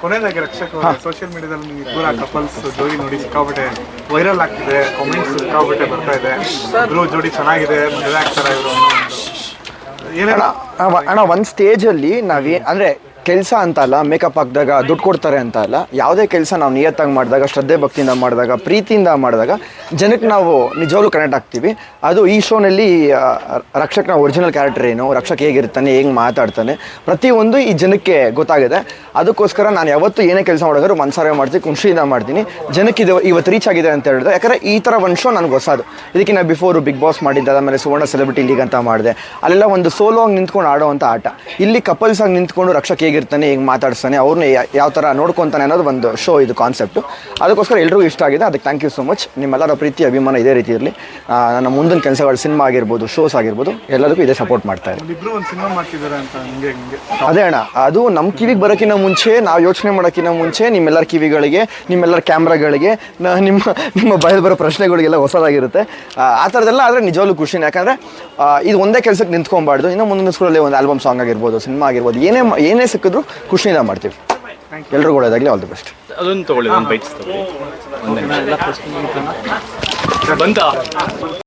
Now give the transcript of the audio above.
ಕೊನೆಯದಾಗಿ ರಕ್ಷಕ್ ಸೋಷಿಯಲ್ ಮೀಡಿಯಾದಲ್ಲಿ ನೀವು ಇಬ್ಬರ ಕಪಲ್ಸ್ ಜೋಡಿ ನೋಡಿ ಸಿಕ್ಕಾಪಟ್ಟೆ ವೈರಲ್ ಆಗ್ತಿದೆ, ಕಾಮೆಂಟ್ಸ್ ಸಿಕ್ಕಾಪಟ್ಟೆ ಬರ್ತಾ ಇದೆ, ಇಬ್ರು ಜೋಡಿ ಚೆನ್ನಾಗಿದೆ, ಮದುವೆ ಆಗ್ತಾರ ಇವರು ಅಣ್ಣ ಒಂದು ಸ್ಟೇಜಲ್ಲಿ ಅಂದರೆ ಕೆಲಸ ಅಂತ ಅಲ್ಲ, ಮೇಕಪ್ ಹಾಕಿದಾಗ ದುಡ್ಡು ಕೊಡ್ತಾರೆ ಅಂತ ಅಲ್ಲ, ಯಾವುದೇ ಕೆಲಸ ನಾವು ನಿಯತ್ತಾಗಿ ಮಾಡಿದಾಗ, ಶ್ರದ್ಧೆ ಭಕ್ತಿಯಿಂದ ಮಾಡಿದಾಗ, ಪ್ರೀತಿಯಿಂದ ಮಾಡಿದಾಗ ಜನಕ್ಕೆ ನಾವು ನಿಜವಾಗ್ಲೂ ಕನೆಕ್ಟ್ ಆಗ್ತೀವಿ. ಅದು ಈ ಶೋನಲ್ಲಿ ರಕ್ಷಕ್ನ ಒರಿಜಿನಲ್ ಕ್ಯಾರೆಕ್ಟರ್ ಏನು, ರಕ್ಷಕ್ ಹೇಗಿರ್ತಾನೆ, ಹೇಗೆ ಮಾತಾಡ್ತಾನೆ, ಪ್ರತಿಯೊಂದು ಈ ಜನಕ್ಕೆ ಗೊತ್ತಾಗಿದೆ. ಅದಕ್ಕೋಸ್ಕರ ನಾನು ಯಾವತ್ತೂ ಏನೇ ಕೆಲಸ ಮಾಡಿದ್ರು ಮನಸಾರೆ ಮಾಡ್ತೀನಿ, ಖುಷಿಯಿಂದ ಮಾಡ್ತೀನಿ. ಜನಕ್ಕೆ ಇದು ಇವತ್ತು ರೀಚ್ ಆಗಿದೆ ಅಂತ ಹೇಳಿದ್ರೆ, ಯಾಕಂದರೆ ಈ ಥರ ಒಂದು ಶೋ ನನಗೆ ಹೊಸದು. ಇದಕ್ಕಿಂತ ಬಿಫೋರು ಬಿಗ್ ಬಾಸ್ ಮಾಡಿದ್ದೆ, ಆಮೇಲೆ ಸುವರ್ಣ ಸೆಲೆಬ್ರಿಟಿ ಲೀಗ್ ಅಂತ ಮಾಡಿದೆ. ಅಲ್ಲೆಲ್ಲ ಒಂದು ಸೋಲೋ ಆಗಿ ನಿಂತ್ಕೊಂಡು ಆಡೋವಂಥ ಆಟ. ಇಲ್ಲಿ ಕಪಲ್ಸ್ ಆಗಿ ನಿಂತ್ಕೊಂಡು ರಕ್ಷಕ್ ಹೇಗಿರ್ತಾನೆ, ಹೇಗೆ ಮಾತಾಡ್ತಾನೆ, ಅವ್ರನ್ನ ಯಾವ ಥರ ನೋಡ್ಕೊತಾನೆ ಅನ್ನೋದು ಒಂದು ಶೋ ಇದು ಕಾನ್ಸೆಪ್ಟು. ಅದಕ್ಕೋಸ್ಕರ ಎಲ್ರಿಗೂ ಇಷ್ಟ ಆಗಿದೆ. ಅದಕ್ಕೆ ಥ್ಯಾಂಕ್ ಯು ಸೊ ಮಚ್. ನಿಮ್ಮೆಲ್ಲರ ಪ್ರೀತಿ ಅಭಿಮಾನ ಇದೇ ರೀತಿ ಇರಲಿ. ನನ್ನ ಮುಂದಿನ ಕೆಲಸಗಳು, ಸಿನಿಮಾ ಆಗಿರ್ಬೋದು, ಶೋಸ್ ಆಗಿರ್ಬೋದು, ಎಲ್ಲದಕ್ಕೂ ಇದೇ ಸಪೋರ್ಟ್ ಮಾಡ್ತಾ ಇದ್ದಾರೆ. ಅದೇ ಅಣ್ಣ, ಅದು ನಮ್ಮ ಕಿವಿಗೆ ಬರೋಕ್ಕಿಂತ ಮುಂಚೆ, ನಾವು ಯೋಚನೆ ಮಾಡೋಕ್ಕಿಂತ ಮುಂಚೆ ನಿಮ್ಮೆಲ್ಲರ ಕಿವಿಗಳಿಗೆ, ನಿಮ್ಮೆಲ್ಲರ ಕ್ಯಾಮ್ರಾಗಳಿಗೆ, ನಿಮ್ಮ ಬಾಯಲ್ಲಿ ಬರೋ ಪ್ರಶ್ನೆಗಳಿಗೆಲ್ಲ ಹೊಸದಾಗಿರುತ್ತೆ. ಆ ಥರದ್ದೆಲ್ಲ ಆದರೆ ನಿಜವಾಗ್ಲೂ ಖುಷಿನೇ. ಯಾಕಂದರೆ ಇದು ಒಂದೇ ಕೆಲಸಕ್ಕೆ ನಿಂತ್ಕೊಬಾರ್ದು. ಇನ್ನು ಮುಂದಿನ ಸ್ಕೂಲಲ್ಲಿ ಒಂದು ಆಲ್ಬಮ್ ಸಾಂಗ್ ಆಗಿರ್ಬೋದು, ಸಿನಿಮಾ ಆಗಿರ್ಬೋದು, ಏನೇ ಸಿಕ್ಕಿದ್ರು ಖುಷಿಯಿಂದ ಮಾಡ್ತೀವಿ. ಎಲ್ರಿಗೂ ಒಳ್ಳೆಯದಾಗಲಿ. All the best. ಅದೊಂದು ತಗೊಳ್ಳಿ, ಒಂದು ಬೈಟ್ಸ್ ತಗೊಳ್ಳಿ.